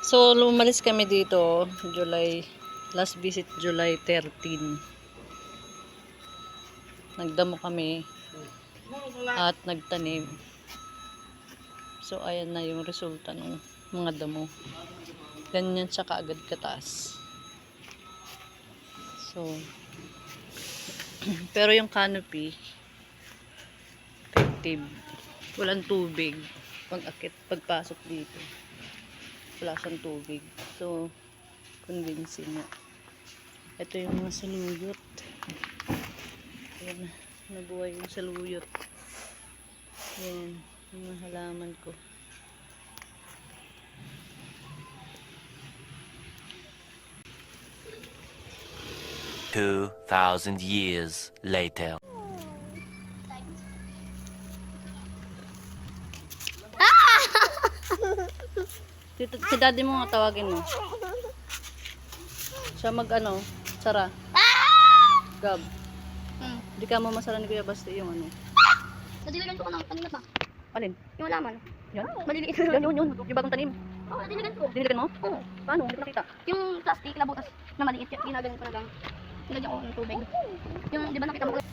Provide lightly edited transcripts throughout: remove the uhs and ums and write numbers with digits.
So, lumalis kami dito, last visit July 13. Nagdamo kami at nagtanim. So, ayan na yung resulta ng mga damo. Ganyan siya kaagad kataas. So, pero yung canopy, effective. Walang tubig. Pagpasok dito. Wala siyang tubig. So, convincing na. Ito yung mga saluyot. Ayan, nabuhay yung saluyot. Ayan, yung mga halaman ko. "2,000 years later." Si daddy mo nga tawagin mo. Siya mag-ano, Sara. Gab. Hindi ka mo masara ni Kuya Basti yung ano. Nadiligan ko ng kanina pa. Alin? Yung laman. Yan? Maliliit. Yun. Yung bagong tanim. Oo, nadiligan ko. Diniligan mo? Oo. Paano? Hindi ko nakita. Yung plastic na butas na maliit, ginaganyan ko na lang. Nilagyan ko ng tubig. Yung, di ba nakita mo?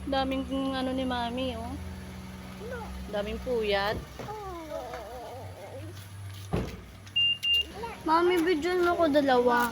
Daming ano ni Mami, oh. Daming puyat. Mami, bigyan mo ko dalawa.